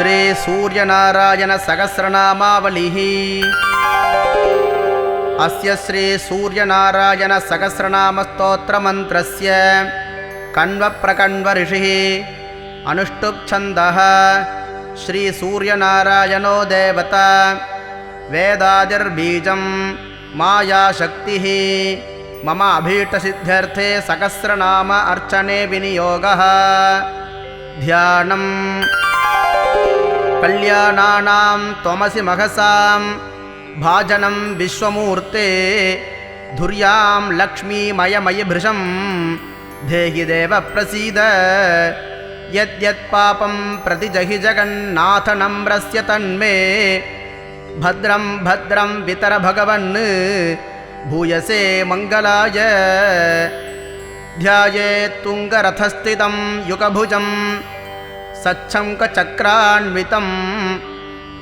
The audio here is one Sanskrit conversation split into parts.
श्री सूर्यनारायण सहस्रनामावलिः। अस्य श्री सूर्यनारायण सहस्रनाम स्तोत्र मंत्रस्य कण्वप्रकण्व ऋषिः अनुष्टुप् छन्दः। श्री सूर्यनारायणो देवता वेदादिर्बीजं मायाशक्तिः। मम अभीष्टसिद्ध्यर्थे सहस्रनाम अर्चने विनियोगः। ध्यानम् कल्याणानां त्वमसि महसां भाजनं विश्वमूर्ते। धुर्यां लक्ष्मीमयमयि भृशं देहि देव प्रसीद। यद्यत्पापं प्रतिजहि जगन्नाथ नम्रस्य तन्मे। भद्रं भद्रं वितर भगवन् भूयसे मङ्गलाय। ध्यायेत् तुङ्गरथस्थितं युगभुजं सच्छङ्खचक्रान्वितं।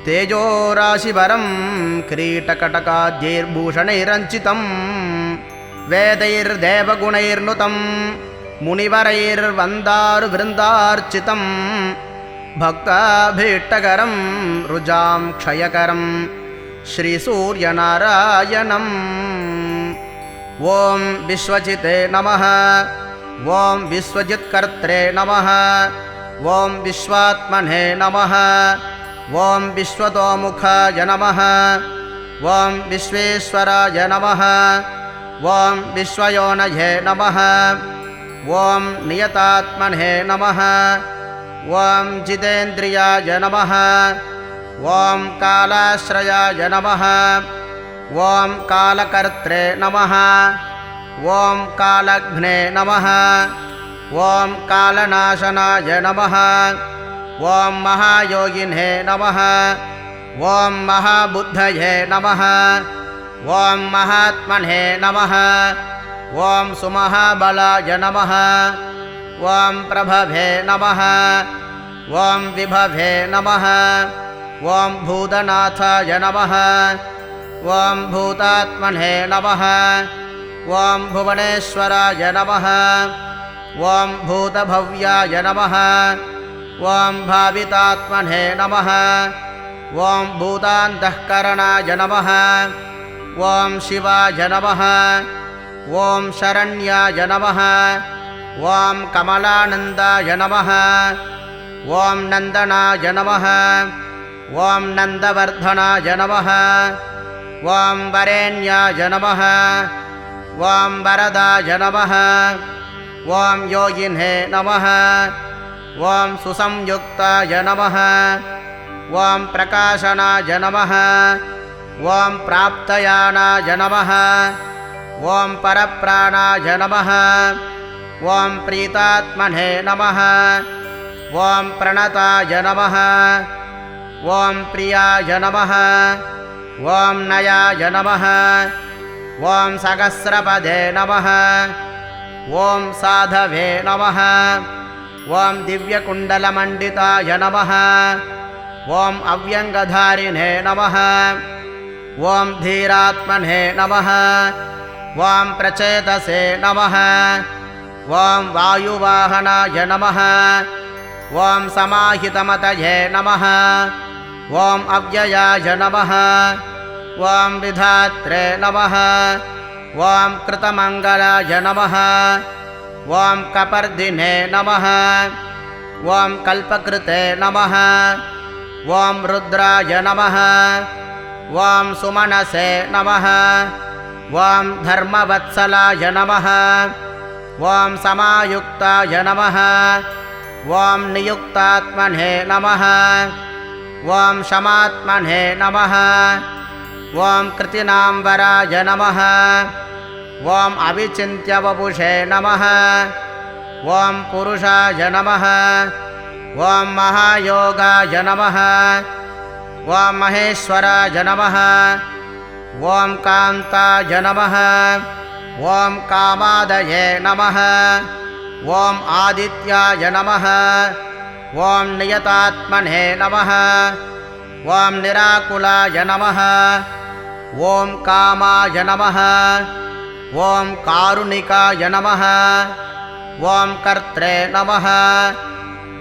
तेजोराशिवरं किरीटकटकाद्यैर्भूषणैरञ्चितं। वेदैर्देवगुणैर्नुतं मुनिवरैर्वन्दारुवृन्दार्चितं। भक्ताभीष्टकरं रुजां क्षयकरं श्रीसूर्यनारायणम्। ॐ विश्वजिते नमः। ॐ विश्वजित्कर्त्रे नमः। ॐ विश्वात्मने नमः। ॐ विश्वतोमुखाय नमः। ॐ विश्वेश्वराय नमः। ॐ विश्वयोनये नमः। ॐ नियतात्मने नमः। ॐ जितेन्द्रियाय नमः। ॐ कालाश्रयाय नमः। ॐ कालकर्त्रे नमः। ॐ कालघ्ने नमः। ॐ कालनाशनाय नमः। ॐ महायोगिने नमः। ॐ महाबुद्धये नमः। ॐ महात्मने नमः। ॐ सुमहाबलाय नमः। ॐ प्रभवे नमः। ॐ विभवे नमः। ॐ भूतनाथाय नमः। ॐ भूतात्मने नमः। ॐ भुवनेश्वराय नमः। ॐ भूतभव्याय नमः। ॐ भावितात्मने नमः। ॐ भूतान्तःकरणाय नमः। ॐ शिवाय नमः। ॐ शरण्याय नमः। ॐ कमलानन्दाय नमः। ॐ नन्दनाय नमः। ॐ नन्दवर्धनाय नमः। ॐ वरेण्याय नमः। ॐ वरदाय नमः। ॐ योगिने नमः। ॐ सुसंयुक्ताय नमः। ॐ प्रकाशनाय नमः। ॐ प्राप्तयानाय नमः। ॐ परप्राणाय नमः। ॐ प्रीतात्मने नमः। ॐ प्रणताय नमः। ॐ प्रियाय नमः। ॐ नयाय नमः। ॐ सहस्रपदे नमः। ॐ साधवे नमः। ॐ दिव्यकुण्डलमण्डिताय नमः। ॐ अव्यङ्गधारिणे नमः। ॐ धीरात्मने नमः। ॐ प्रचेतसे नमः। ॐ वायुवाहनाय नमः। ॐ समाहितमतये नमः। ॐ अव्ययाय नमः। ॐ विधात्रे नमः। ॐ कृतमङ्गलाय नमः। ॐ कपर्दिने नमः। ॐ कल्पकृते नमः। ॐ रुद्राय नमः। ॐ सुमनसे नमः। ॐ धर्मवत्सलाय नमः। ॐ समायुक्ताय नमः। ॐ नियुक्तात्मने नमः। ॐ शमात्मने नमः। ॐ कृतिनाम्बराय नमः। ॐ अविचिन्त्यवपुषे नमः। ॐ पुरुषाय नमः। ॐ महायोगाय नमः। ॐ महेश्वराय नमः। ॐ कान्ताय नमः। ॐ कामादये नमः। ॐ आदित्याय नमः। ॐ नियतात्मने नमः। ॐ निराकुलाय नमः। ॐ कामाय नमः। ॐ कारुणिकाय नमः। ॐ कर्त्रे नमः।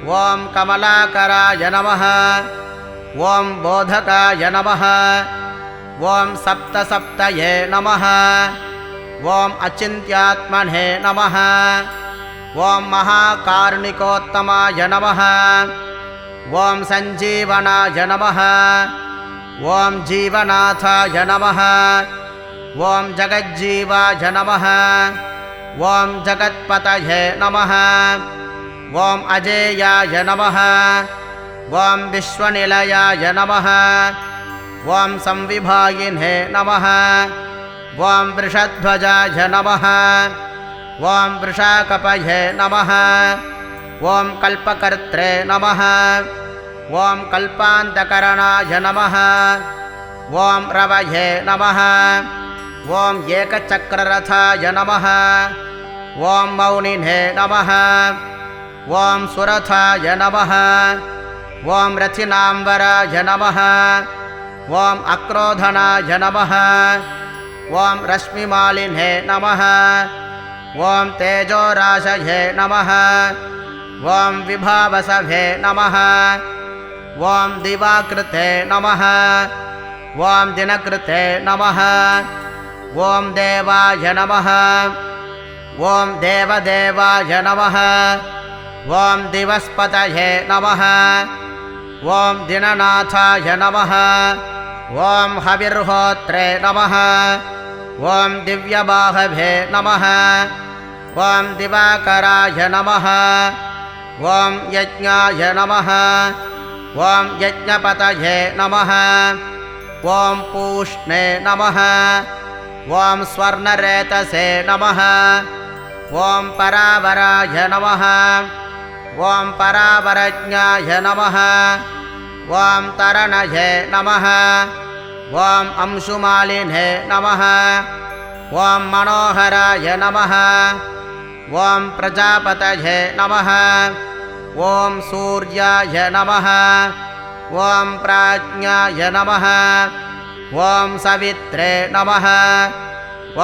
ॐ कमलाकराय नमः ॐ बोधकाय नमः ॐ सप्तसप्तये नमः ॐ अचिन्त्यात्मने नमः ॐ महाकारुणिकोत्तमाय नमः ॐ सञ्जीवनाय नमः ॐ जीवनाथाय नमः ॐ जगज्जीवाय नमः ॐ जगत्पतये नमः ॐ अजेयाय नमः ॐ विश्वनिलयाय नमः ॐ संविभागिने नमः ॐ वृषध्वजाय नमः ॐ वृषाकपये नमः ॐ कल्पकर्त्रे नमः ॐ कल्पान्तकरणाय नमः ॐ रवये नमः ॐ एकचक्ररथाय नमः ॐ मौनिने नमः ॐ सुरथाय नमः ॐ रथिनाम्बराय नमः ॐ अक्रोधनाय नमः ॐ रश्मिमालिने नमः ॐ तेजोराशये नमः ॐ विभावसभे नमः ॐ दिवाकृते नमः ॐ दिनकृते नमः ॐ देवाय नमः ॐ देवदेवाय नमः ॐ दिवस्पतये नमः ॐ दिननाथाय नमः ॐ हविर्होत्रे नमः ॐ दिव्यबाहवे नमः ॐ दिवाकराय नमः ॐ यज्ञाय नमः ॐ यज्ञपतये नमः ॐ पूष्णे नमः ॐ स्वर्णरेतसे नमः ॐ परावराय नमः ॐ परावरज्ञाय नमः ॐ तरणये नमः ॐ अंशुमालिने नमः ॐ मनोहराय नमः ॐ प्रजापतये नमः ॐ सूर्याय नमः ॐ प्राज्ञाय नमः ॐ सवित्रे नमः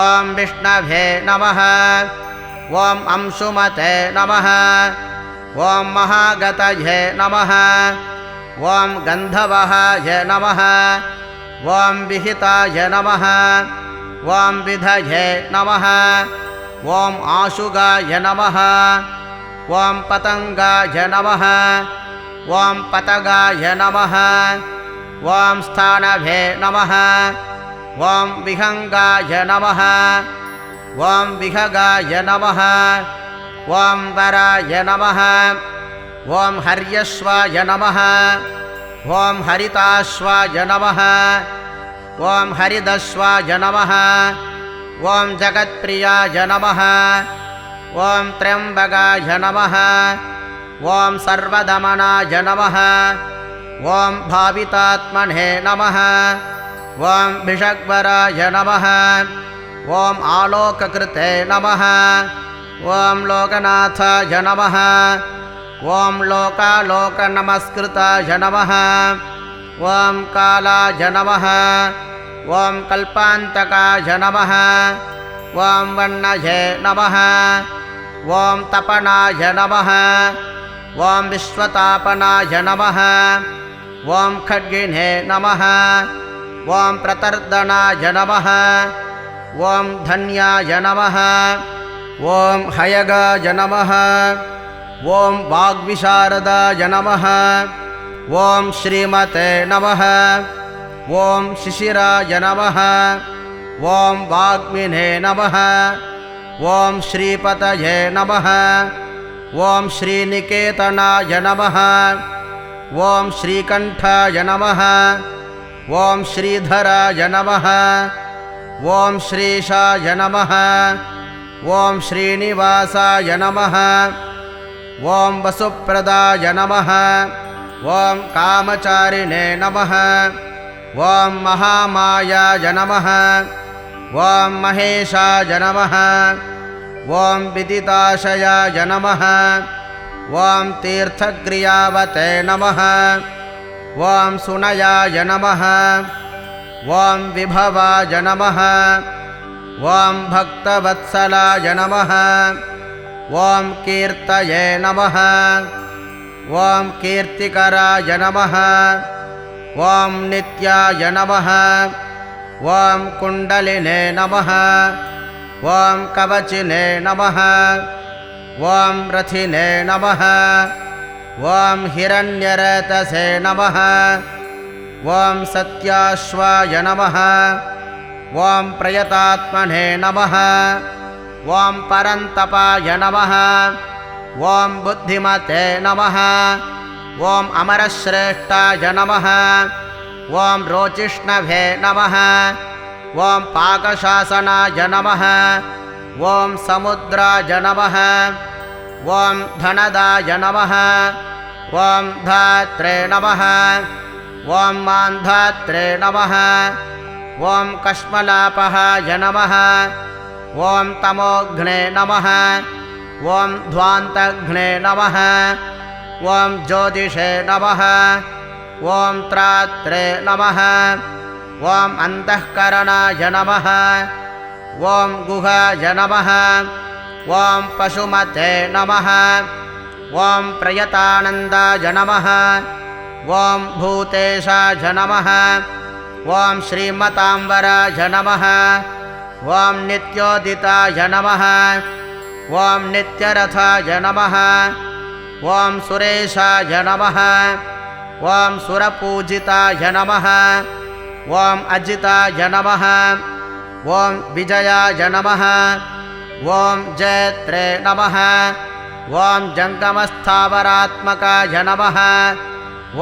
ॐ विष्णवे नमः ॐ अंशुमते नमः ॐ महागतये नमः ॐ गन्धवहाय नमः ॐ विहिताय नमः ॐ विधये नमः ॐ आशुगाय नमः ॐ पतङ्गाय नमः ॐ पतगाय नमः ॐ स्थानवे नमः ॐ विहङ्गाय नमः ॐ विहगाय नमः ॐ वराय नमः ॐ हर्यश्वाय नमः ॐ हरिताश्वाय नमः ॐ हरिदश्वाय नमः ॐ जगत्प्रियाय नमः ॐ त्र्यम्बकाय नमः ॐ सर्वदमनाय नमः ॐ भावितात्मने नमः ॐ भिषग्वराय नमः ॐ आलोककृते नमः ॐ लोकनाथाय नमः ॐ लोकालोकनमस्कृताय नमः ॐ कालाय नमः ॐ कल्पान्तकाय नमः ॐ वर्णये नमः ॐ तपनाय नमः ॐ विश्वतापनाय नमः ॐ खड्गिने नमः ॐ प्रतर्दनाय नमः ॐ धन्याय नमः ॐ हयगाय नमः ॐ वाग्विशारदाय नमः ॐ श्रीमते नमः ॐ शिशिराय नमः ॐ वाग्मिने नमः ॐ श्रीपतये नमः ॐ श्रीनिकेतनाय नमः ॐ श्रीकण्ठाय नमः ॐ श्रीधराय नमः ॐ श्रीशाय नमः ॐ श्रीनिवासाय नमः ॐ वसुप्रदाय नमः ॐ कामचारिणे नमः ॐ महामायाय नमः ॐ महेशाय नमः ॐ विदिताशयाय नमः ॐ तीर्थक्रियावते नमः ॐ सुनयाय नमः ॐ विभवाय नमः ॐ भक्तवत्सलाय नमः ॐ कीर्तये नमः ॐ कीर्तिकराय नमः ॐ नित्याय नमः ॐ कुण्डलिने नमः ॐ कवचिने नमः ॐ रथिने नमः ॐ हिरण्यरतसे नमः ॐ सत्याश्वाय नमः ॐ प्रयतात्मने नमः ॐ परन्तपाय नमः ॐ बुद्धिमते नमः ॐ अमरश्रेष्ठाय नमः ॐ रोचिष्णवे नमः ॐ पाकशासनाय नमः ॐ समुद्राय नमः ॐ धनदाय नमः ॐ धात्रे नमः ॐ मान्धात्रे नमः ॐ कश्मलापहाय नमः ॐ तमोघ्ने नमः ॐ ध्वान्तघ्ने नमः ॐ ज्योतिषे नमः ॐ त्रात्रे नमः ॐ अन्तःकरणाय नमः ॐ गुहाय नमः ॐ पशुमते नमः ॐ प्रयतानन्दाय नमः ॐ भूतेशाय नमः ॐ श्रीमताम्बराय नमः ॐ नित्योदिताय नमः ॐ नित्यरथाय नमः ॐ सुरेशाय नमः ॐ सुरपूजिताय नमः ॐ अजिताय नमः ॐ विजयाय नमः ॐ जयत्रे नमः ॐ जङ्गमस्थावरात्मकाय नमः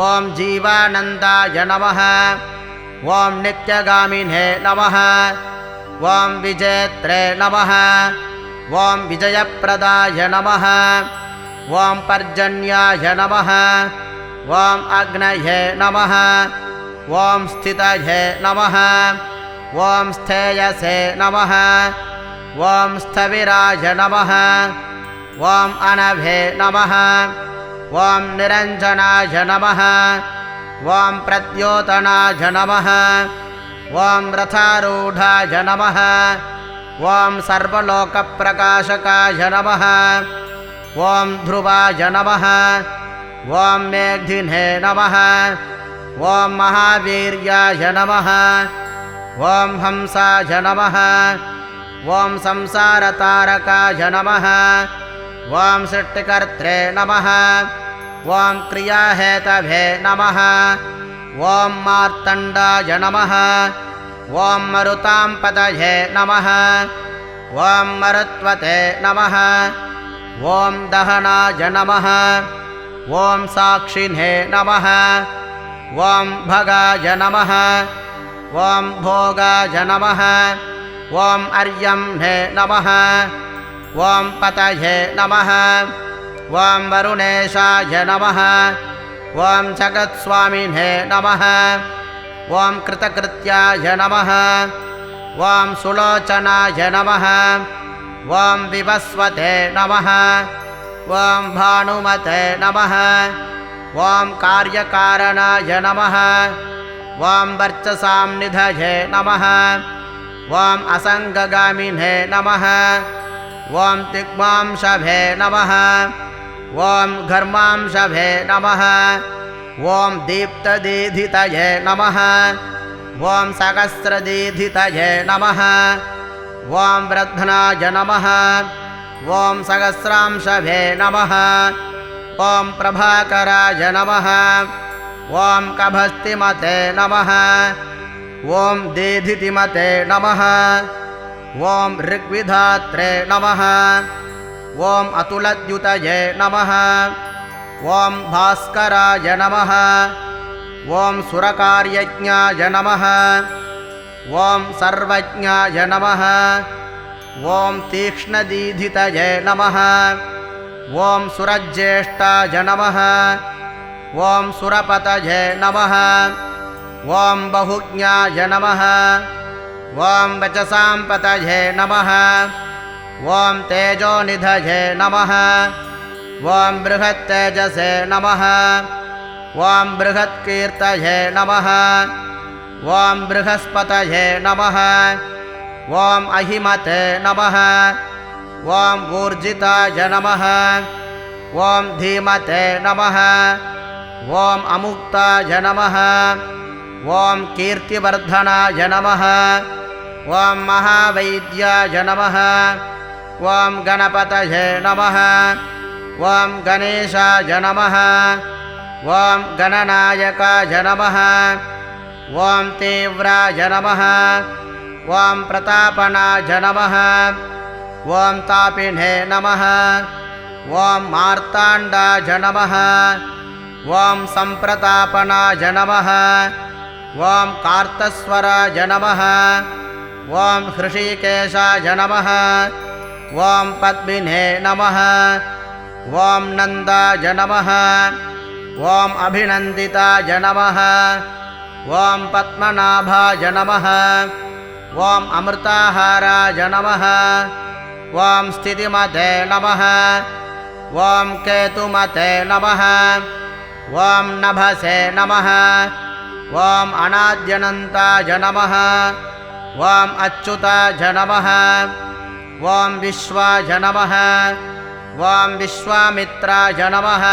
ॐ जीवानन्दाय नमः ॐ नित्यगामिने नमः ॐ विजयत्रे नमः ॐ विजयप्रदाय नमः ॐ पर्जन्याय नमः ॐ अग्नये नमः ॐ स्थितये नमः ॐ स्थेयसे नमः ॐ स्थविराय नमः ॐ अनभे नमः ॐ निरञ्जनाय नमः ॐ प्रद्योतनाय नमः ॐ रथारूढाय नमः ॐ सर्वलोकप्रकाशकाय नमः ॐ ध्रुवाय नमः ॐ मेघिने नमः ॐ महावीर्याय नमः ॐ हंसाय नमः ॐ संसारतारकाय नमः ॐ सृष्टिकर्त्रे नमः ॐ क्रियाहेतवे नमः ॐ मार्तण्डाय नमः ॐ मरुताम्पतये नमः ॐ मरुत्वते नमः ॐ दहनाय नमः ॐ साक्षिणे नमः ॐ भगाय नमः ॐ भोगाय नमः ॐ अर्यम्णे नमः ॐ पतये नमः ॐ वरुणेशाय नमः ॐ जगत्स्वामिने नमः ॐ कृतकृत्याय नमः ॐ सुलोचनाय नमः ॐ विवस्वते नमः ॐ भानुमते नमः ॐ कार्यकारणाय नमः ॐ वर्चसाम्निधये नमः ॐ असङ्गगामिने नमः ॐ तिग्मांशभे नमः ॐ घर्मांशभे नमः ॐ दीप्तदीधितये नमः ॐ सहस्रदीधितये नमः ॐ वृद्धनाय नमः ॐ सहस्रांशभे नमः ॐ प्रभाकराय नमः ॐ कभस्तिमते नमः ॐ दीधितिमते नमः ॐ ऋग्विधात्रे नमः ॐ अतुलद्युतये नमः ॐ भास्कराय नमः ॐ सुरकार्यज्ञाय नमः ॐ सर्वज्ञाय नमः ॐ तीक्ष्णदीधितये नमः ॐ सुरज्येष्ठाय नमः ॐ सुरपतये नमः ॐ बहुज्ञाय नमः ॐ वचसाम्पतये नमः ॐ तेजोनिधये नमः ॐ बृहत्तेजसे नमः ॐ बृहत्कीर्तये नमः ॐ बृहस्पतये नमः ॐ अहिमते नमः ॐ ऊर्जिताय नमः ॐ धीमते नमः ॐ अमुक्ताय नमः ॐ कीर्तिवर्धनाय नमः ॐ महावैद्याय नमः ॐ गणपतये नमः ॐ गणेशाय नमः ॐ गणनायकाय नमः ॐ तीव्राय नमः ॐ प्रतापनाय नमः ॐ तापिने नमः ॐ मार्ताण्डाय नमः ॐ सम्प्रतापनाय नमः ॐ कार्तस्वराय नमः ॐ हृषीकेशाय नमः ॐ पद्मिने नमः ॐ नन्दाय नमः ॐ अभिनन्दिताय नमः ॐ पद्मनाभाय नमः ॐ अमृताहाराय नमः ॐ स्थितिमते नमः ॐ केतुमते नमः ॐ नभसे नमः ॐ अनाद्यनन्ताय नमः ॐ अच्युताय नमः ॐ विश्वाय नमः ॐ विश्वामित्राय नमः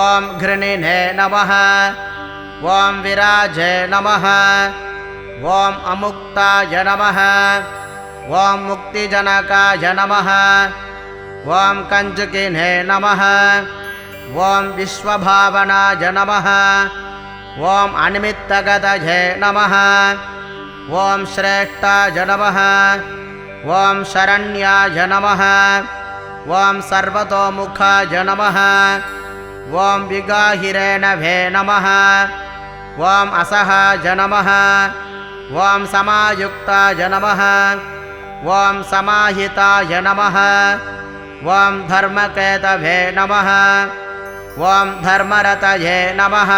ॐ घृणिने नमः ॐ विराजे नमः ॐ अमुक्ताय नमः ॐ मुक्तिजनकाय नमः ॐ कञ्चुकिने नमः ॐ विश्वभावनाय नमः ॐ अनिमित्तगतये नमः ॐ श्रेष्ठाय नमः ॐ शरण्याय नमः ॐ सर्वतोमुखाय नमः ॐ विगाहिरेणवे नमः ॐ असहाय नमः ॐ समायुक्ताय नमः ॐ समाहिताय नमः ॐ धर्मकेतवे नमः ॐ धर्मरतये नमः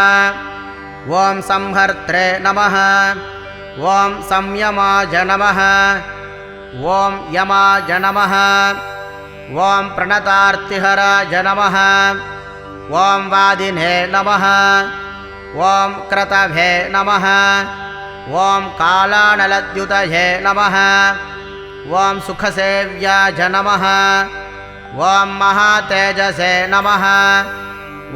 ॐ संहर्त्रे नमः ॐ संयमाय नमः ॐ यमाय नमः ॐ प्रणतार्तिहराय नमः ॐ वादिने नमः ॐ क्रतवे नमः ॐ कालानलद्युतये नमः ॐ सुखसेव्याय नमः ॐ महातेजसे नमः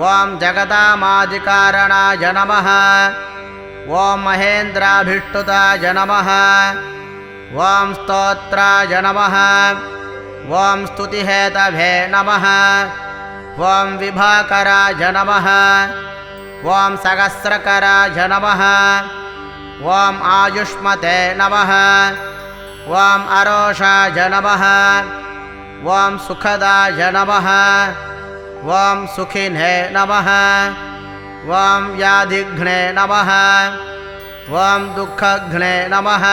ॐ जगदामादिकारणाय नमः ॐ महेन्द्राभीष्टुताय नमः ॐ स्तोत्राय नमः ॐ स्तुतिहेतवे नमः ॐ विभाकराय नमः ॐ सहस्रकराय नमः ॐ आयुष्मते नमः ॐ अरोषाय नमः ॐ सुखदाय नमः ॐ सुखिने नमः ॐ व्याधिघ्ने नमः ॐ दुःखघ्ने नमः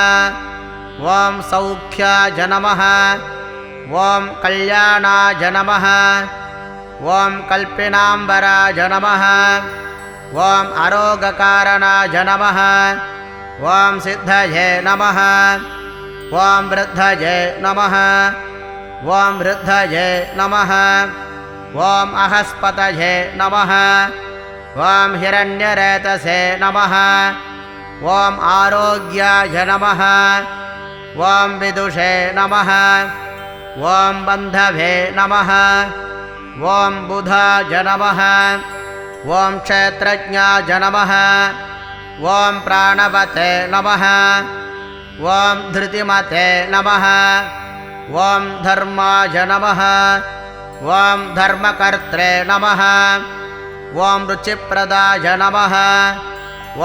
ॐ सौख्याय नमः ॐ कल्याणाय नमः ॐ कल्पिनाम्बराय नमः ॐ अरोगकारणाय नमः ॐ सिद्धये नमः ॐ वृद्धये नमः ॐ वृद्धये नमः ॐ अहस्पतये नमः ॐ हिरण्यरेतसे नमः ॐ आरोग्याय नमः ॐ विदुषे नमः ॐ बन्धवे नमः ॐ बुधाय नमः ॐ क्षेत्रज्ञाय नमः ॐ प्राणवते नमः ॐ धृतिमते नमः ॐ धर्माय नमः ॐ धर्मकर्त्रे नमः ॐ रुचिप्रदाय नमः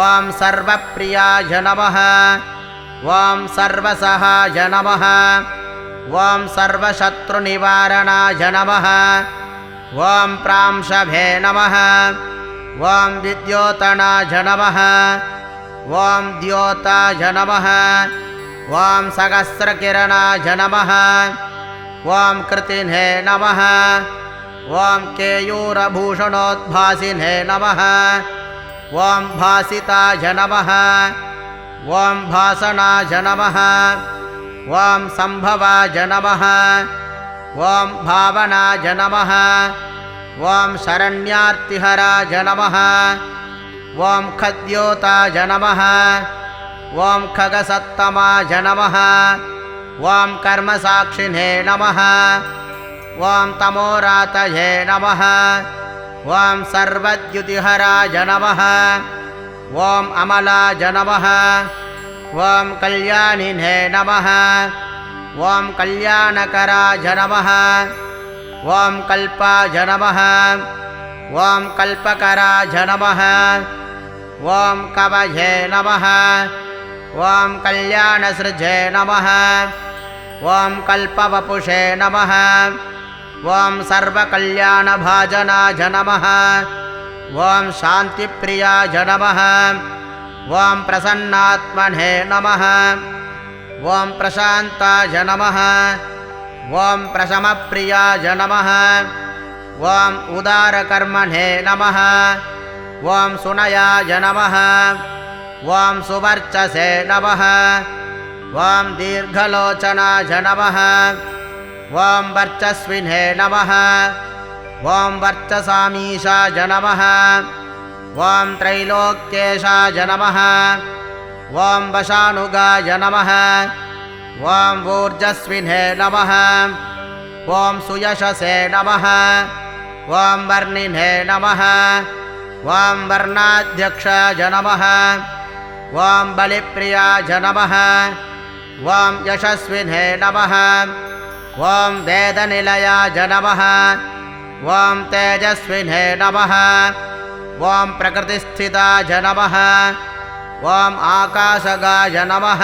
ॐ सर्वप्रियाय नमः ॐ सर्वसहाय नमः ॐ सर्वशत्रुनिवारणाय नमः ॐ प्रांशभे नमः ॐ विद्योतनाय नमः ॐ द्योताय नमः ॐ सहस्रकिरणाय नमः ॐ कृतिने नमः ॐ केयूरभूषणोद्भासिने नमः ॐ भासिताय नमः ॐ भासनाय नमः ॐ सम्भवाय नमः ॐ भावनाय नमः ॐ शरण्यार्तिहराय नमः ॐ खद्योताय नमः ॐ खगसत्तमाय नमः ॐ कर्मसाक्षिणे नमः ॐ तमोरातये नमः ॐ सर्वद्युतिहराय नमः ॐ अमलाय नमः ॐ कल्याणिने नमः ॐ कल्याणकराय नमः ॐ कल्पाय नमः ॐ कल्पकराय नमः ॐ कवये नमः ॐ कल्याणसृजे नमः ॐ कल्पवपुषे नमः ॐ सर्वकल्याणभाजनाय नमः ॐ शान्तिप्रियाय नमः ॐ प्रसन्नात्मने नमः ॐ प्रशान्ताय नमः ॐ प्रशमप्रियाय नमः ॐ उदारकर्मणे नमः ॐ सुनयाय नमः ॐ सुवर्चसे नमः ॐ दीर्घलोचनाय नमः ॐ वर्चस्विने नमः ॐ वर्चसामीशाय नमः ॐ त्रैलोक्येशाय नमः ॐ वशानुगाय नमः ॐ ऊर्जस्विने नमः ॐ सुयशसे नमः ॐ वर्णिने नमः ॐ वर्णाध्यक्षाय नमः ॐ बलिप्रियाय नमः ॐ यशस्विने नमः ॐ वेदनिलयाय नमः ॐ तेजस्विने नमः ॐ प्रकृतिस्थिताय नमः ॐ आकाशगाय नमः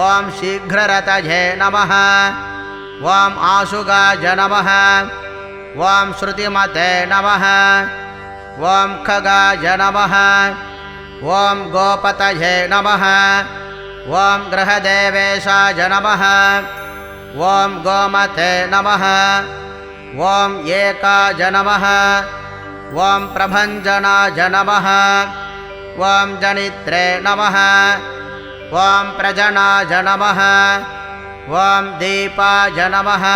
ॐ शीघ्ररतये नमः ॐ आशुगाय नमः ॐ श्रुतिमते नमः ॐ खगाय नमः ॐ गोपतये नमः ॐ गृहदेवेशाय नमः ॐ गोमते नमः ॐ एकाय नमः ॐ प्रभञ्जनाय नमः ॐ जनित्रे नमः ॐ प्रजनाय नमः ॐ दीपाय नमः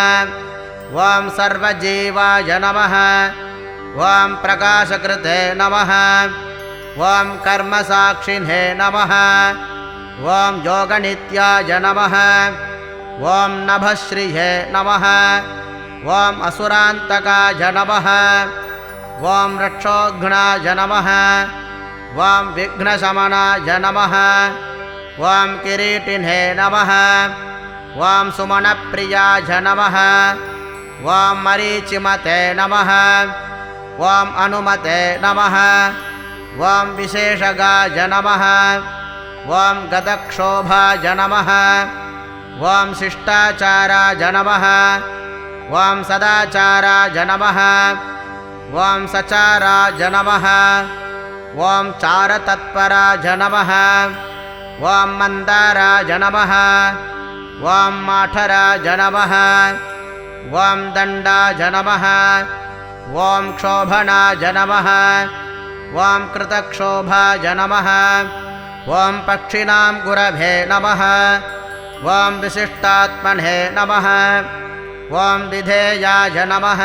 ॐ सर्वजीवाय नमः ॐ प्रकाशकृते नमः ॐ कर्मसाक्षिणे नमः ॐ योगनित्याय नमः ॐ नभश्रिये नमः ॐ असुरान्तकाय नमः ॐ रक्षोघ्नाय नमः ॐ विघ्नशमनाय नमः ॐ किरीटिने नमः ॐ सुमनप्रियाय नमः ॐ मरीचिमते नमः ॐ अनुमते नमः ॐ विशेषगाय नमः ॐ गदक्षोभाय नमः ॐ शिष्टाचाराय नमः ॐ सदाचाराय नमः ॐ सचाराय नमः ॐ चारतत्पराय नमः ॐ मन्दाराय नमः ॐ माठराय नमः ॐ दण्डाय नमः ॐ क्षोभनाय नमः ॐ कृतक्षोभाय नमः ॐ पक्षिणां गुरवे नमः ॐ विशिष्टात्मने नमः ॐ विधेयाय नमः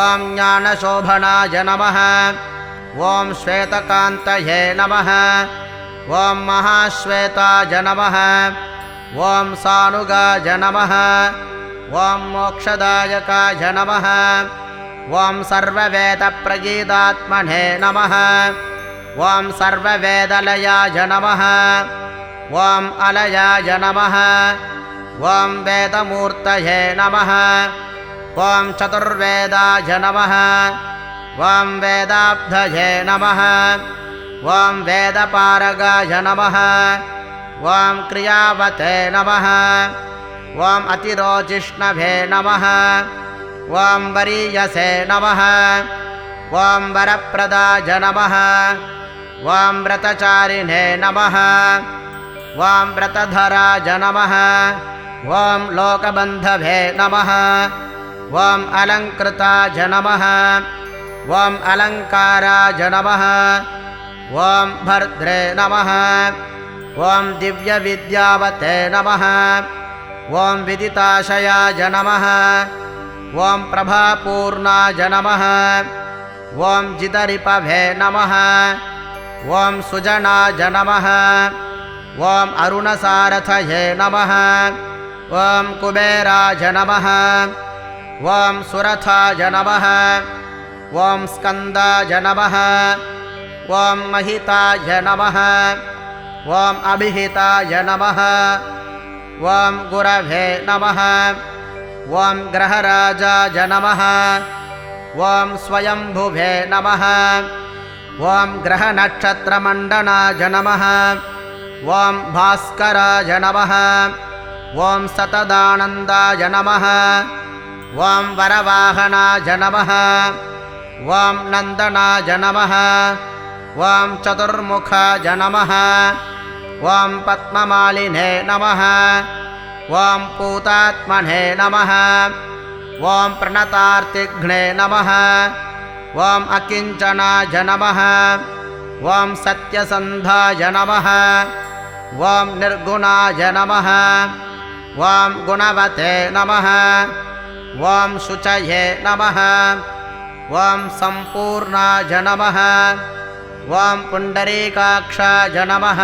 ॐ ज्ञानशोभनाय नमः ॐ श्वेतकान्तये नमः ॐ महाश्वेताय नमः ॐ सानुगाय नमः ॐ मोक्षदायकाय नमः ॐ सर्ववेदप्रगीतात्मने नमः ॐ सर्ववेदलयाय नमः ॐ अलयाय नमः ॐ वेदमूर्तये नमः ॐ चतुर्वेदाय नमः ॐ वेदाब्धये नमः ॐ वेदपारगाय नमः ॐ क्रियावते नमः ॐ अतिरोजिष्णवे नमः ॐ वरीयसे नमः ॐ वरप्रदाय नमः ॐ व्रतचारिणे नमः ॐ व्रतधराय नमः ॐ लोकबन्धवे नमः ॐ अलङ्कृताय नमः ॐ अलङ्काराय नमः ॐ भर्द्रे नमः ॐ दिव्यविद्यावते नमः ॐ विदिताशयाय नमः ॐ प्रभापूर्णाय नमः ॐ जितरिपभे नमः ॐ सुजनाय नमः ॐ अरुणसारथये नमः ॐ कुबेराय नमः ॐ सुरथाय नमः ॐ स्कन्दाय नमः ॐ महिताय नमः ॐ अभिहिताय नमः ॐ गुरवे नमः ॐ ग्रहराजाय नमः ॐ स्वयंभुवे नमः ॐ ग्रहनक्षत्रमण्डनाय नमः ॐ भास्कराय नमः ॐ सतदानन्दाय नमः ॐ वरवाहनाय नमः ॐ नन्दनाय नमः ॐ चतुर्मुखाय नमः ॐ पद्ममालिने नमः ॐ पूतात्मने नमः ॐ प्रणतार्तिघ्ने नमः ॐ अकिञ्चनाय नमः ॐ सत्यसन्धाय नमः ॐ निर्गुणाय नमः ॐ गुणवते नमः ॐ शुचये नमः ॐ सम्पूर्णाय नमः ॐ पुण्डरीकाक्षाय नमः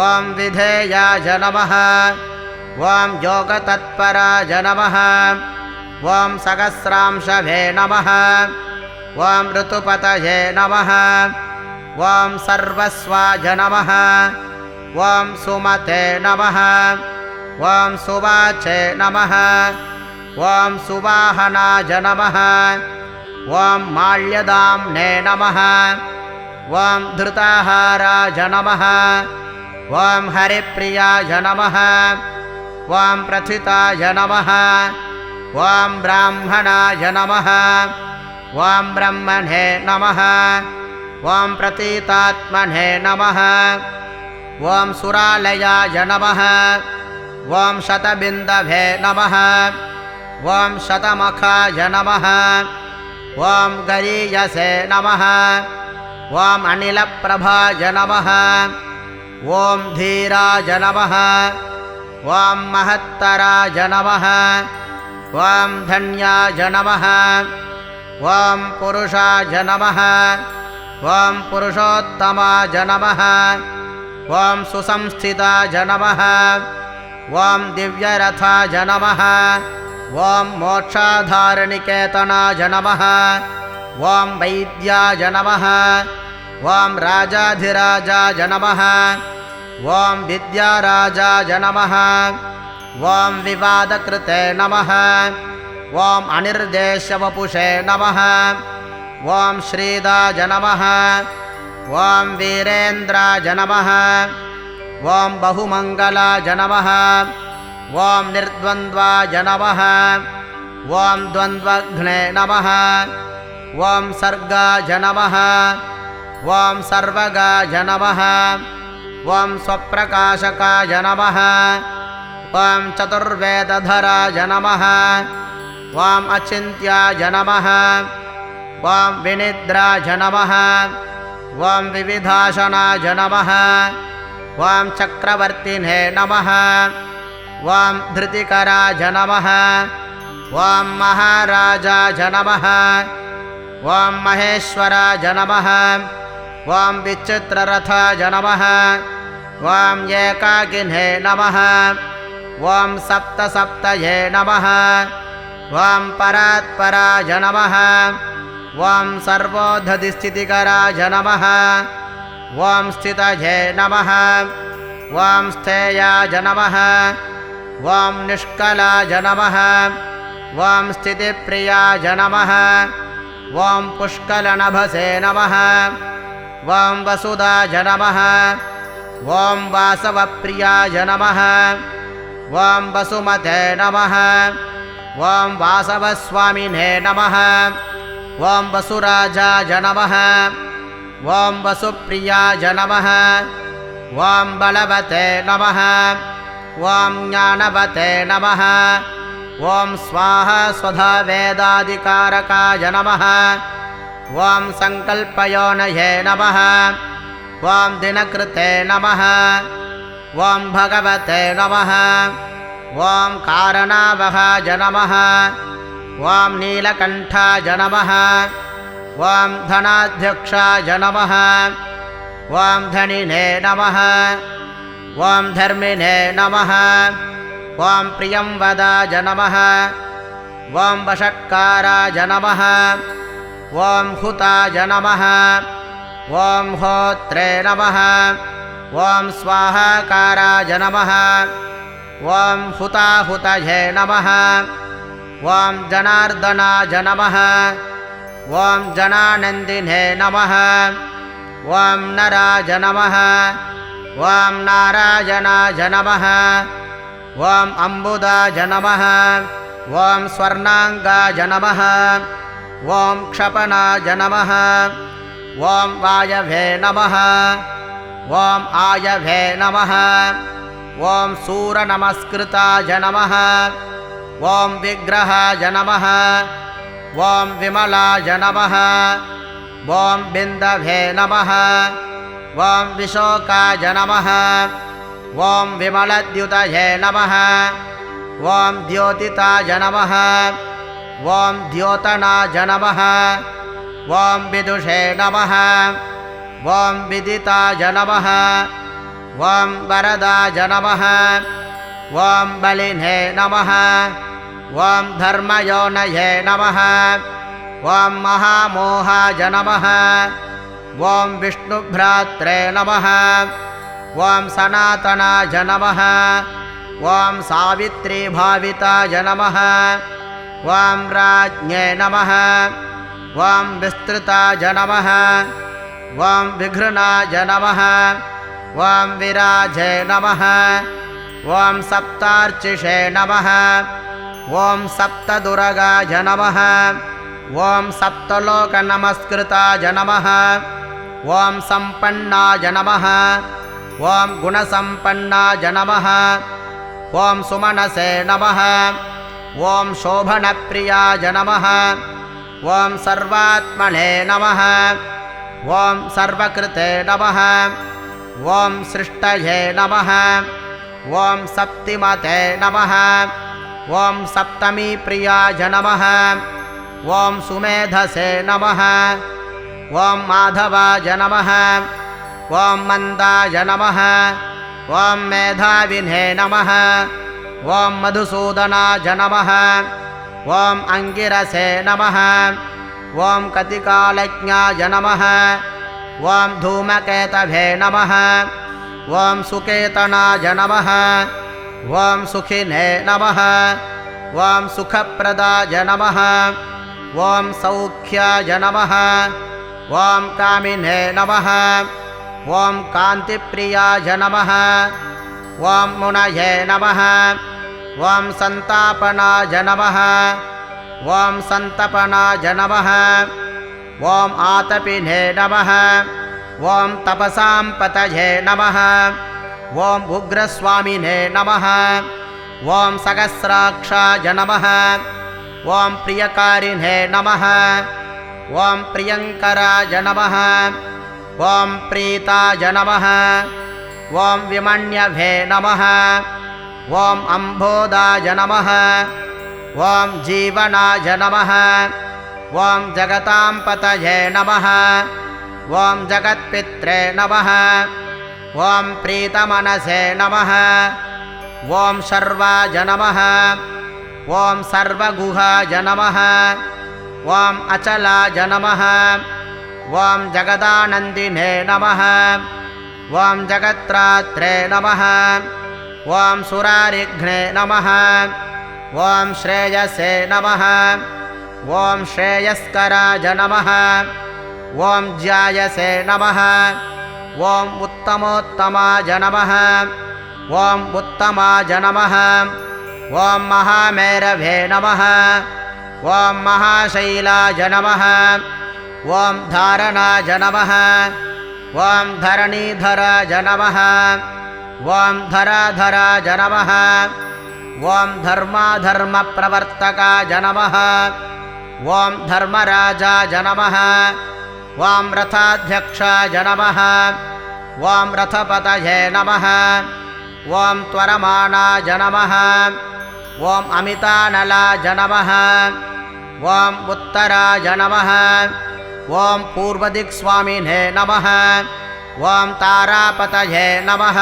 ॐ विधेयाय नमः ॐ योगतत्पराय नमः ॐ सहस्रांशवे नमः ॐ ऋतुपतये नमः ॐ सर्वस्वाय नमः ॐ सुमते नमः ॐ सुवाचे नमः ॐ सुवाहनाय नमः ॐ माल्यदाम्ने नमः ॐ धृताहाराय नमः ॐ हरिप्रियाय नमः ॐ प्रथिताय नमः ॐ ब्राह्मणाय नमः ॐ ब्रह्मणे नमः ॐ प्रतीतात्मने नमः ॐ सुरालयाय नमः ॐ शतबिन्दवे नमः ॐ शतमुखाय नमः ॐ गरीयसे नमः ॐ अनिलप्रभाय नमः ॐ धीराय नमः ॐ महत्तराय नमः ॐ धन्याय नमः ॐ पुरुषाय नमः ॐ पुरुषोत्तमाय नमः ॐ सुसंस्थिताय नमः ॐ दिव्यरथाय नमः ॐ मोक्षाधारनिकेतनाय नमः ॐ वैद्याय नमः ॐ राजाधिराजाय नमः ॐ विद्याराजाय नमः ॐ विवादकृते नमः ॐ अनिर्देशवपुषे नमः ॐ श्रीदाय नमः ॐ वीरेन्द्राय नमः ॐ बहुमङ्गलाय नमः ॐ निर्द्वन्द्वाय नमः ॐ द्वन्द्वघ्ने नमः ॐ सर्गाय नमः ॐ सर्वगाय नमः ॐ स्वप्रकाशकाय नमः ॐ चतुर्वेदधराय नमः ॐ अचिन्त्याय नमः ॐ विनिद्राय नमः ॐ विविधाशनाय नमः ॐ चक्रवर्तिने नमः ॐ धृतिकराय नमः ॐ महाराजाय नमः ॐ महेश्वराय नमः ॐ विचित्ररथाय नमः ॐ एकाकिने नमः ॐ सप्तसप्तये नमः ॐ परात्पराय नमः ॐ सर्वोद्धतिस्थितिकराय नमः ॐ स्थितये नमः ॐ स्थेयाय नमः ॐ निष्कलाय नमः ॐ स्थितिप्रियाय नमः ॐ पुष्कलनभसे नमः ॐ वसुदाय नमः ॐ वासवप्रियाय नमः ॐ वसुमते नमः ॐ वासवस्वामिने नमः ॐ वसुराजाय नमः ॐ वसुप्रियाय नमः ॐ बलवते नमः ॐ ज्ञानवते नमः ॐ स्वाहा स्वधा वेदाधिकारकाय नमः ॐ सङ्कल्पयोनये नमः ॐ दिनकृते नमः ॐ भगवते नमः ॐ कारणावहाय नमः ॐ नीलकण्ठाय नमः ॐ धनाध्यक्षाय नमः ॐ धनिने नमः ॐ धर्मिणे नमः ॐ प्रियंवदाय नमः ॐ वषट्काराय नमः ॐ हुताय नमः ॐ होत्रे नमः ॐ स्वाहाकाराय नमः ॐ हुताहुतये नमः ॐ जनार्दनाय नमः ॐ जनानन्दिने नमः ॐ नराय नमः ॐ नारायणाय नमः ॐ अम्बुदाय नमः ॐ स्वर्णाङ्गाय नमः ॐ क्षपणाय नमः ॐ वायवे नमः ॐ आयवे नमः ॐ सूरनमस्कृताय नमः ॐ विग्रहाय नमः ॐ विमलाय नमः ॐ बिन्दवे नमः ॐ विशोकाय नमः ॐ विमलद्युतये नमः ॐ द्योतिताय नमः ॐ द्योतनाय नमः ॐ विदुषे नमः ॐ विदिताय नमः ॐ वरदाय नमः ॐ बलिने नमः ॐ धर्मयोनये नमः ॐ महामोहाय नमः ॐ विष्णुभ्रात्रे नमः ॐ सनातनाय नमः ॐ सावित्रीभाविताय नमः ॐ राज्ञे नमः ॐ विस्तृताय नमः ॐ विघृणाय नमः ॐ विराजे नमः ॐ सप्तार्चिषे नमः ॐ सप्तदुर्गाय नमः ॐ सप्तलोकनमस्कृताय नमः ॐ सम्पन्नाय नमः ॐ गुणसम्पन्नाय नमः ॐ सुमनसे नमः ॐ शोभनप्रियाय नमः ॐ सर्वात्मने नमः ॐ सर्वकृते नमः ॐ सृष्टये नमः ॐ सप्तिमते नमः ॐ सप्तमीप्रियाय नमः ॐ सुमेधसे नमः ॐ माधवाय नमः ॐ मन्दाय नमः ॐ मेधाविने नमः ॐ मधुसूदनाय नमः ॐ अङ्गिरसे नमः ॐ कतिकालज्ञाय नमः ॐ धूमकेतवे नमः ॐ सुकेतनाय नमः ॐ सुखिने नमः ॐ सुखप्रदाय नमः ॐ सौख्याय नमः ॐ कामिने नमः ॐ कान्तिप्रियाय नमः ॐ मुनये नमः ॐ सन्तापनाय नमः ॐ सन्तपनाय नमः ॐ आतपिने नमः ॐ तपसां पतये नमः ॐ उग्रस्वामिने नमः ॐ सहस्राक्षाय नमः ॐ प्रियकारिणे नमः ॐ प्रियङ्कराय नमः ॐ प्रीताय नमः ॐ विमन्यवे नमः ॐ अम्भोदाय नमः ॐ जीवनाय नमः ॐ जगतां पतये नमः ॐ जगत्पित्रे नमः ॐ प्रीतमनसे नमः ॐ शर्वाय नमः ॐ सर्वगुहाय नमः ॐ अचलाय नमः ॐ जगदानन्दिने नमः ॐ जगत्रात्रे नमः ॐ सुरारिघ्ने नमः ॐ श्रेयसे नमः ॐ श्रेयस्कराय नमः ॐ ज्यायसे नमः ॐ उत्तमोत्तमाय नमः ॐ उत्तमाय नमः ॐ महामेरवे नमः ॐ महाशैलाय नमः ॐ धारणाय नमः ॐ धरणीधराय नमः ॐ धराधराय नमः ॐ धर्माधर्मप्रवर्तकाय नमः ॐ धर्मराजाय नमः ॐ रथाध्यक्षाय नमः ॐ रथपतये नमः ॐ त्वरमाणाय नमः ॐ अमितानलाय नमः ॐ उत्तराय नमः ॐ पूर्वदिक्स्वामिने नमः ॐ तारापतये नमः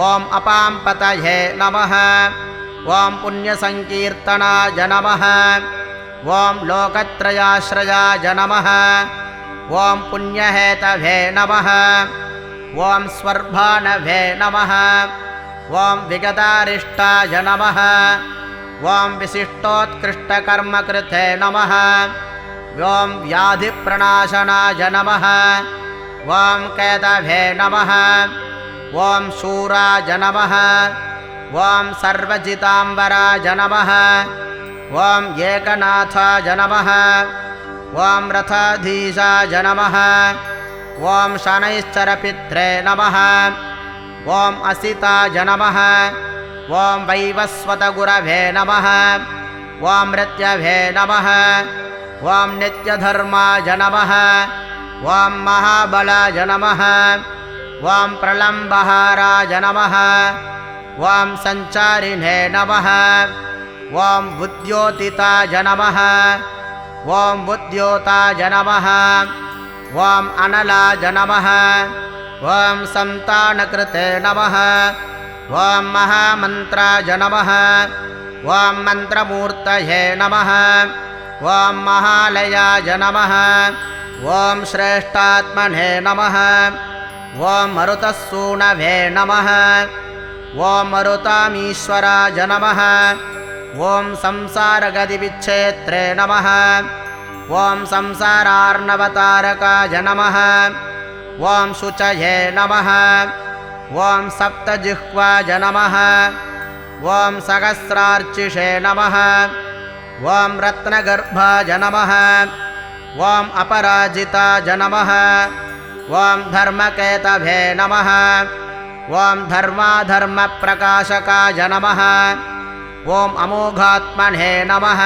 ॐ अपाम्पतये नमः ॐ पुण्यसङ्कीर्तनाय नमः ॐ लोकत्रयाश्रयाय नमः ॐ पुण्यहेतवे नमः ॐ स्वर्भानवे नमः ॐ विगतारिष्टाय नमः ॐ विशिष्टोत्कृष्टकर्मकृते नमः ॐ व्याधिप्रणाशनाय नमः ॐ केतवे नमः ॐ शूराय नमः ॐ सर्वजिताम्बराय नमः ॐ एकनाथाय नमः ॐ रथाधीशाय नमः ॐ शनैश्चरपित्रे नमः ॐ असिताय नमः ॐ वैवस्वतगुरवे नमः ॐ मृत्यवे नमः ॐ नित्यधर्माय नमः ॐ महाबलाय नमः ॐ प्रलम्बहाराय नमः ॐ सञ्चारिणे नमः ॐ बुद्ध्योतिताय नमः ॐ बुद्ध्योताय नमः ॐ अनलाय नमः ॐ सन्तानकृते नमः ॐ महामन्त्राय नमः ॐ मन्त्रमूर्तये नमः ॐ महालयाय नमः ॐ श्रेष्ठात्मने नमः ॐ मरुतसूनवे नमः ॐ मरुतामीश्वराय नमः ॐ संसारगतिविच्छेत्रे नमः ॐ संसारार्णवतारकाय नमः ॐ शुचये नमः ॐ सप्तजिह्वाय नमः ॐ सहस्रार्चिषे नमः ॐ रत्नगर्भाय नमः ॐ अपराजिताय नमः ॐ धर्मकेतवे नमः ॐ धर्माधर्मप्रकाशकाय नमः ॐ अमोघात्मने नमः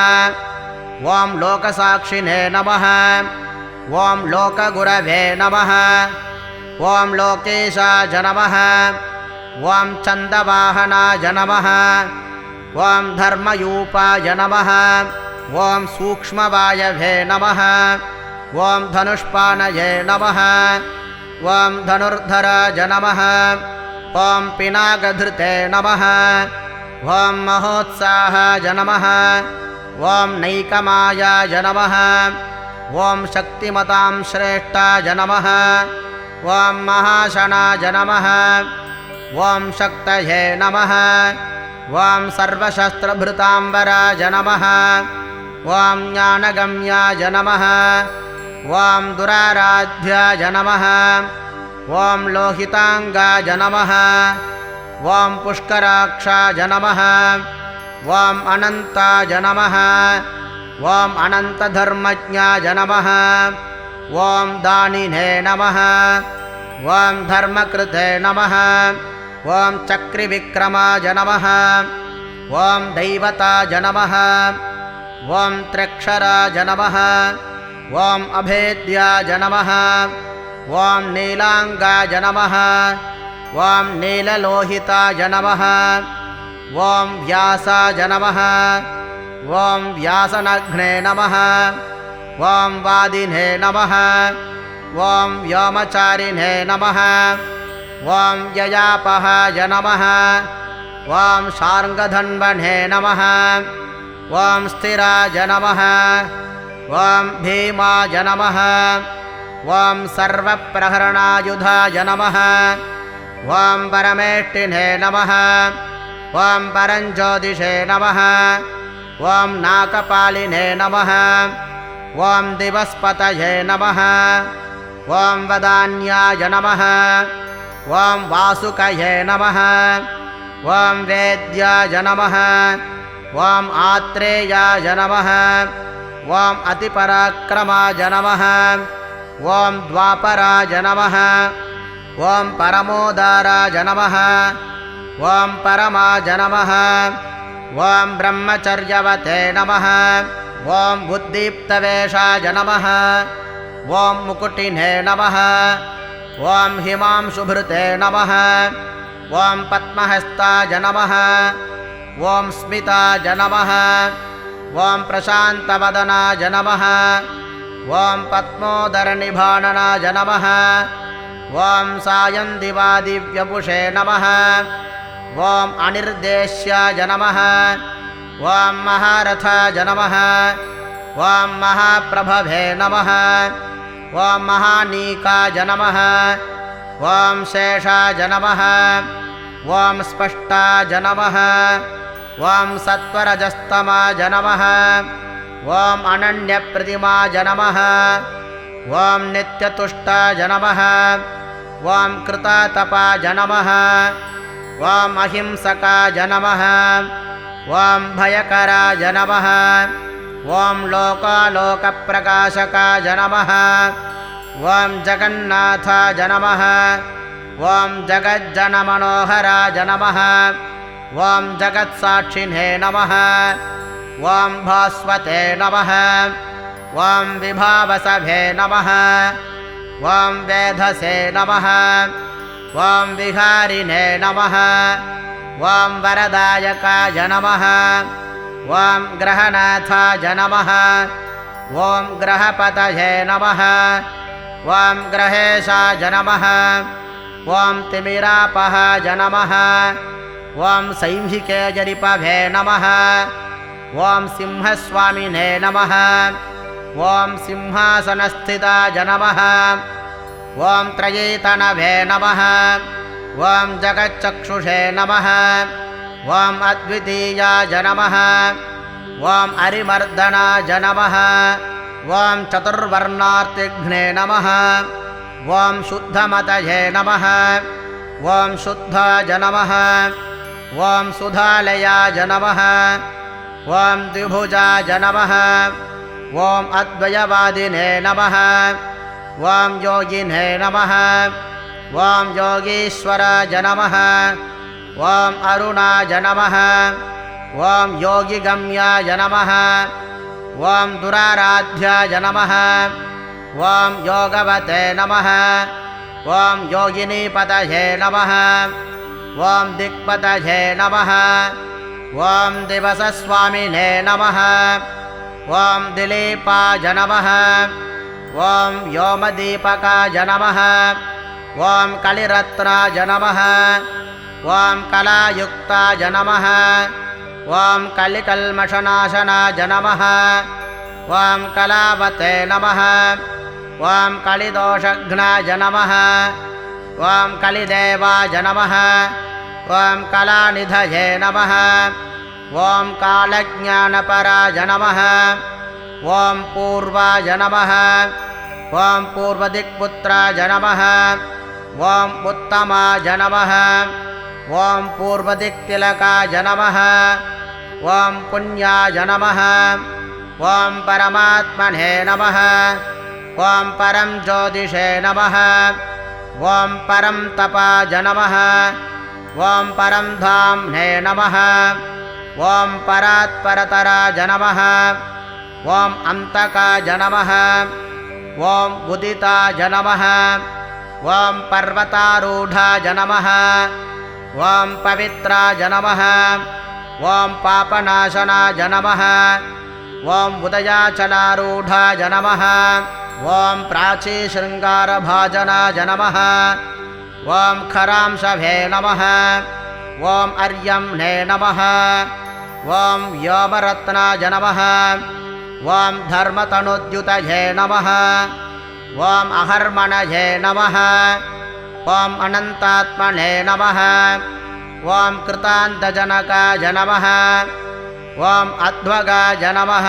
ॐ लोकसाक्षिणे नमः ॐ लोकगुरवे नमः ॐ लोकेशाय नमः ॐ चन्दवाहनाय नमः ॐ धर्मयूपाय नमः ॐ सूक्ष्मवायवे नमः ॐ धनुष्पाणये नमः ॐ धनुर्धराय नमः ॐ पिनाकधृते नमः ॐ महोत्साहाय नमः ॐ नैकमायाय नमः ॐ शक्तिमतां श्रेष्ठाय नमः ॐ महाशनाय नमः ॐ शक्तये नमः ॐ सर्वशस्त्रभृताम्बराय नमः ॐ ज्ञानगम्याय नमः ॐ दुराराध्याय नमः ॐ लोहिताङ्गाय नमः ॐ पुष्कराक्षाय नमः ॐ अनन्ताय नमः ॐ अनन्तधर्मज्ञाय नमः ॐ दानिने नमः ॐ धर्मकृते नमः ॐ चक्रिविक्रमाय नमः ॐ दैवताय नमः ॐ त्र्यक्षराय नमः ॐ अभेद्याय नमः ॐ नीलाङ्गाय नमः ॐ नीललोहिताय नमः ॐ व्यासाय नमः ॐ व्यासनघ्ने नमः ॐ वादिने नमः ॐ व्योमचारिणे नमः ॐ ययापहाय नमः ॐ शार्ङ्गधन्वने नमः ॐ स्थिराय नमः ॐ भीमाय नमः ॐ सर्वप्रहरणायुधाय नमः ॐ परमेष्टिने नमः ॐ परञ्ज्योतिषे नमः ॐ नाकपालिने नमः ॐ दिवस्पतये नमः ॐ वदान्याय नमः ॐ वासुकये नमः ॐ वेद्याय नमः ॐ आत्रेयाय नमः ॐ अतिपराक्रमाय नमः ॐ द्वापराय नमः ॐ परमोदाराय नमः ॐ परमाय नमः ॐ ब्रह्मचर्यवते नमः ॐ बुद्धिप्तवेषाय नमः ॐ मुकुटिने नमः ॐ हिमांशुभृते नमः ॐ पद्महस्ताय नमः ॐ स्मिताय नमः ॐ प्रशान्तवदनाय नमः ॐ पद्मोदरनिभाननाय नमः ॐ सायन्दिवादिव्यपुषे नमः ॐ अनिर्देश्याय नमः ॐ महारथाय नमः ॐ महाप्रभवे नमः ॐ महानीकाय नमः ॐ शेषाय नमः ॐ स्पष्टाय नमः ॐ सत्वरजस्तमाय नमः ॐ अनन्यप्रतिमाय नमः ॐ नित्यतुष्टाय नमः ॐ कृतातपाय नमः ॐ अहिंसकाय नमः ॐ भयकराय नमः ॐ लोकालोकप्रकाशकाय नमः ॐ जगन्नाथाय नमः ॐ जगज्जनमनोहराय नमः ॐ जगत्साक्षिणे नमः ॐ भास्वते नमः ॐ विभावसभे नमः ॐ वेधसे नमः ॐ विहारिणे नमः ॐ वरदायकाय नमः ॐ ग्रहनाथाय नमः ॐ ग्रहपतये नमः ॐ ग्रहेशाय नमः ॐ तिमिरापहाय नमः ॐ सैंहिकेजरिपभे नमः ॐ सिंहस्वामिने नमः ॐ सिंहासनस्थिताय नमः ॐ त्रयीतनभे नमः ॐ जगच्चक्षुषे नमः ॐ अद्वितीयाय नमः ॐ अरिमर्दनाय नमः ॐ चतुर्वर्णार्तिघ्ने नमः ॐ शुद्धमतये नमः ॐ शुद्धाय नमः ॐ सुधालयाय नमः ॐ द्विभुजाय नमः ॐ अद्वयवादिने नमः ॐ योगिने नमः ॐ योगीश्वराय नमः ॐ अरुणाय नमः ॐ योगिगम्याय नमः ॐ दुराराध्याय नमः ॐ योगवते नमः ॐ योगिनीपतये नमः ॐ दिक्पतये नमः ॐ दिवसस्वामिने नमः ॐ दिलीपाय नमः ॐ व्योमदीपकाय नमः ॐ कलिरत्नाय नमः ॐ कलायुक्ताय नमः ॐ कलिकल्मषनाशनाय नमः ॐ कलावते नमः ॐ कलिदोषघ्नाय नमः ॐ कलिदेवाय नमः ॐ कलानिधये नमः ॐ कालज्ञानपराय नमः ॐ पूर्वाय नमः ॐ पूर्वदिक्पुत्राय नमः ॐ उत्तमाय नमः ॐ पूर्वदिक्तिलकाय नमः ॐ पुण्याय नमः ॐ परमात्मने नमः ॐ परं ज्योतिषे नमः ॐ परं तपाय नमः ॐ परं धाम्ने नमः ॐ परात्परतराय नमः ॐ अन्तकाय नमः ॐ उदिताय नमः ॐ पर्वतारूढाय नमः ॐ पवित्राय नमः ॐ पापनाशनाय नमः ॐ उदयाचलारूढाय नमः ॐ प्राचीशृङ्गारभाजनाय नमः ॐ खरांशभे नमः ॐ अर्यम्ने नमः ॐ व्योमरत्नाय नमः ॐ धर्मतनुद्युतये नमः ॐ अहर्मणये नमः ॐ अनन्तात्मने नमः ॐ कृतान्तजनकाय नमः ॐ अध्वगाय नमः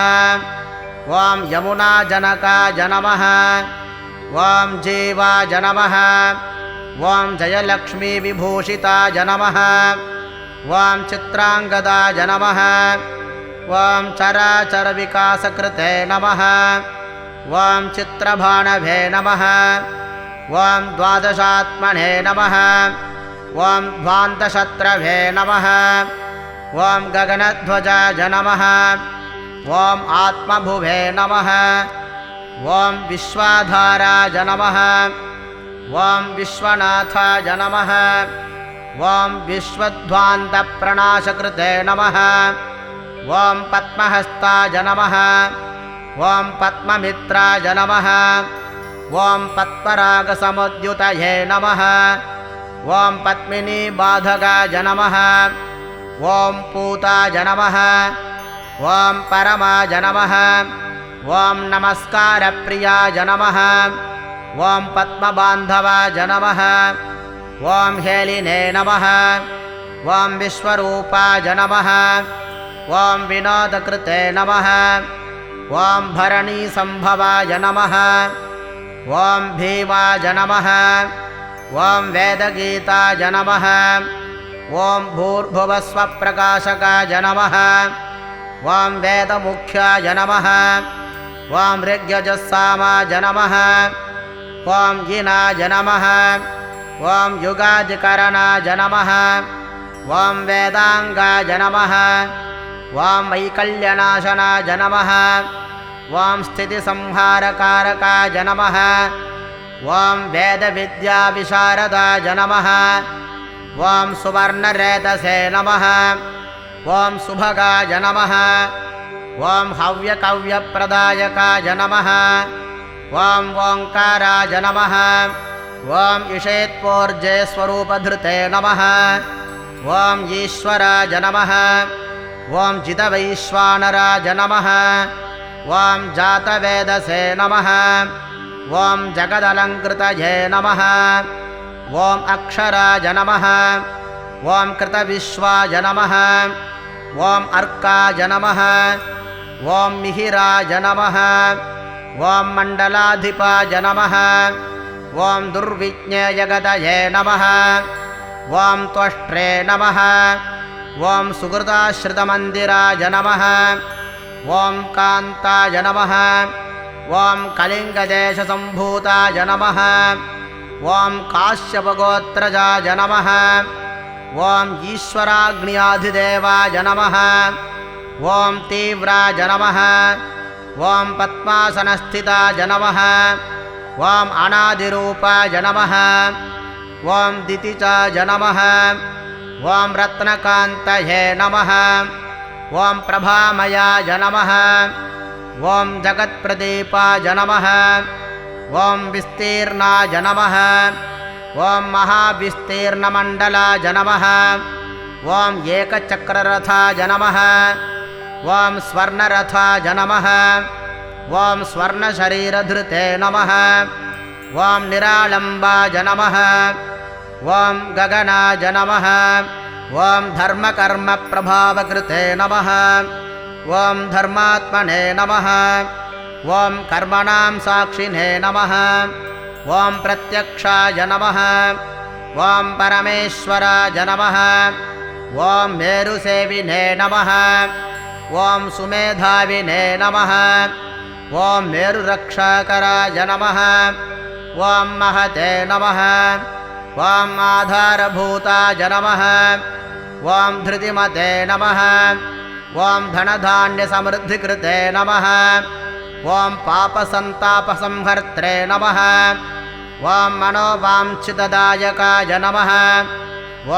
ॐ यमुनाजनकाय नमः ॐ जीवाय नमः ॐ जयलक्ष्मीविभूषिताय नमः ॐ चित्राङ्गदाय नमः ॐ चराचरविकासकृते नमः ॐ चित्रभाणभे नमः ॐ द्वादशात्मने नमः ॐ ध्वान्तशत्रभे नमः ॐ गगनध्वजाय नमः ॐ आत्मभुवे नमः ॐ विश्वाधाराय नमः ॐ विश्वनाथाय नमः ॐ विश्वध्वान्तप्रणाशकृते नमः ॐ पद्महस्ताय नमः ॐ पद्ममित्राय नमः ॐ पद्मरागसमुद्युतये नमः ॐ पद्मिनीबाधकाय नमः ॐ पूताय नमः ॐ परमाय नमः ॐ नमस्कारप्रियाय नमः ॐ पद्मबान्धवाय नमः ॐ हेलिने नमः ॐ विश्वरूपाय नमः ॐ विनोदकृते नमः ॐ भरणीसम्भवाय नमः ॐ भीमाय नमः ॐ वेदगीताय नमः ॐ भूर्भुवस्वप्रकाशकाय नमः ॐ वेदमुख्याय नमः ॐ ऋग्यजुस्सामाय नमः ॐ यिनाय नमः ॐ युगादिकरणाय नमः ॐ वेदाङ्गाय नमः ॐ वैकल्यनाशनाय नमः ॐ स्थितिसंहारकारकाय नमः ॐ वेदविद्याविशारदाय नमः ॐ सुवर्णरेतसे नमः ॐ सुभगाय नमः ॐ हव्यकव्यप्रदायकाय नमः ॐ ओङ्काराय नमः ॐ इषेत्पोर्जे स्वरूपधृते नमः ॐ ईश्वराय नमः ॐ जितवैश्वानराय नमः ॐ जातवेदसे नमः ॐ जगदलङ्कृतये नमः ॐ अक्षराय नमः ॐ कृतविश्वाय नमः ॐ अर्काय नमः ॐ मिहिराय नमः ॐ मण्डलाधिपाय नमः ॐ दुर्विज्ञेयगदये नमः ॐ त्वष्ट्रे नमः ॐ सुकृताश्रितमन्दिराय नमः ॐ कान्ताय नमः ॐ कलिङ्गदेशसम्भूताय नमः ॐ काश्यपगोत्रजाय नमः ॐ ईश्वराग्न्याधिदेवाय नमः ॐ तीव्राय नमः ॐ पद्मासनस्थिताय नमः ॐ अनादिरूपाय नमः ॐ दितिचाय नमः ॐ रत्नकान्तये नमः ॐ प्रभामयाय नमः ॐ जगत्प्रदीपाय नमः ॐ विस्तीर्णाय नमः ॐ महाविस्तीर्णमण्डलाय नमः ॐ एकचक्ररथाय नमः ॐ स्वर्णरथाय नमः ॐ स्वर्णशरीरधृते नमः ॐ निरालम्बाय नमः ॐ गगनाय नमः ॐ धर्मकर्मप्रभावकृते नमः ॐ धर्मात्मने नमः ॐ कर्मणां साक्षिणे नमः ॐ प्रत्यक्षाय नमः ॐ परमेश्वराय नमः ॐ मेरुसेविने नमः ॐ सुमेधाविने नमः ॐ मेरुरक्षाकराय नमः ॐ महते नमः ॐ आधारभूताय नमः ॐ धृतिमते नमः ॐ धनधान्यसमृद्धिकृते नमः ॐ पापसन्तापसंहर्त्रे नमः ॐ मनोवाञ्छितदायकाय नमः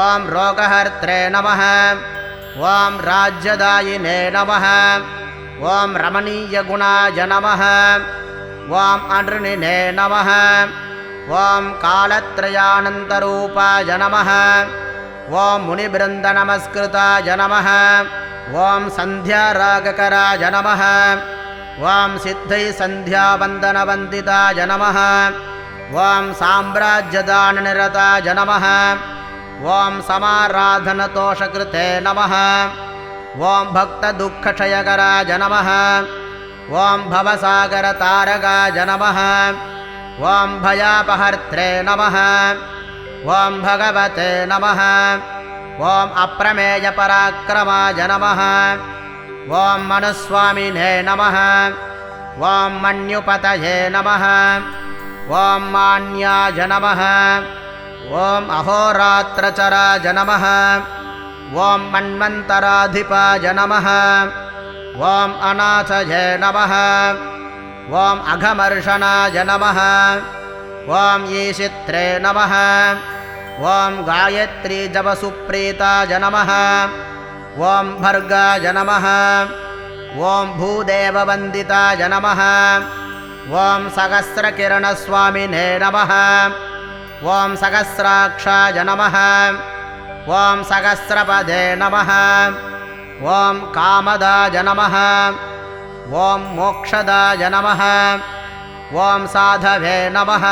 ॐ रोगहर्त्रे नमः ॐ राज्यदायिने नमः ॐ रमणीयगुणाय नमः ॐ अनृणिने नमः ॐ कालत्रयानन्तरूपाय नमः ॐ मुनिवृन्दनमस्कृताय नमः ॐ सन्ध्यारागकराय नमः ॐ सिद्धैसन्ध्यावन्दनवन्दिताय नमः ॐ साम्राज्यदाननिरताय नमः ॐ समाराधनतोषकृते नमः ॐ भक्तदुःखक्षयकराय नमः ॐ भवसागरतारकाय नमः ॐ भयापहर्त्रे नमः ॐ भगवते नमः ॐ अप्रमेयपराक्रमाय नमः ॐ मनुस्वामिने नमः ॐ मन्युपतये नमः ॐ मान्याय नमः ॐ अहोरात्रचराय नमः ॐ मन्वन्तराधिपाय नमः ॐ अनाथये नमः ॐ अघमर्षणाय नमः ॐ ईशित्रे नमः ॐ गायत्रीजपसुप्रीताय नमः ॐ भर्गाय नमः ॐ भूदेववन्दिताय नमः ॐ सहस्रकिरणस्वामिने नमः ॐ सहस्राक्षाय नमः ॐ सहस्रपदे नमः ॐ कामदाय नमः ॐ मोक्षदाय नमः ॐ साधवे नमः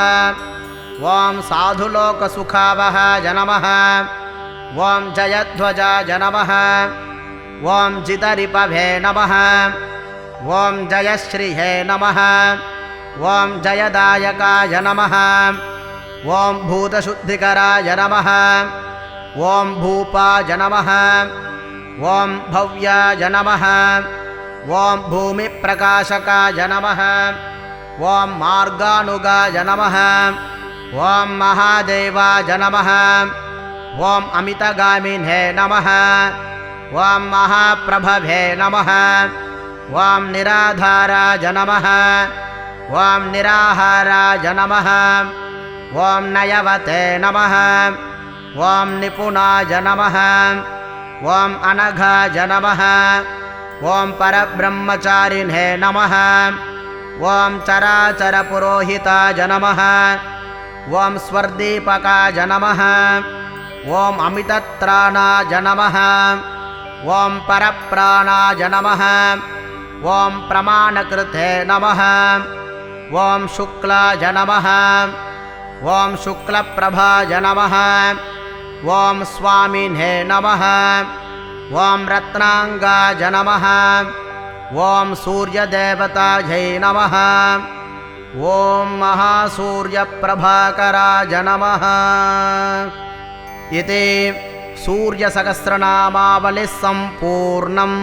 ॐ साधुलोकसुखावहाय नमः ॐ जयध्वजाय नमः ॐ जितरिपवे नमः ॐ जयश्रिये नमः ॐ जयदायकाय नमः ॐ भूतशुद्धिकराय नमः ॐ भूपाय नमः ॐ भव्याय नमः ॐ भूमिप्रकाशकाय नमः ॐ मार्गानुगाय नमः ॐ महादेवाय नमः ॐ अमितगामिने नमः ॐ महाप्रभवे नमः ॐ निराधाराय नमः ॐ निराहाराय नमः ॐ नयवते नमः ॐ निपुणाय नमः ॐ अनघाय नमः ॐ परब्रह्मचारिणे नमः ॐ चराचरपुरोहिताय नमः ॐ स्वर्दीपकाय नमः ॐ अमितत्राणाय नमः ॐ परप्राणाय नमः ॐ प्रमाणकृते नमः ॐ शुक्लाय नमः ॐ शुक्लप्रभाय नमः ॐ स्वामिने नमः ॐ रत्नांगाय नमः ॐ सूर्यदेवतायै नमः ॐ महासूर्यप्रभाकराय नमः इति सूर्यसहस्रनामावलिः सम्पूर्णम्।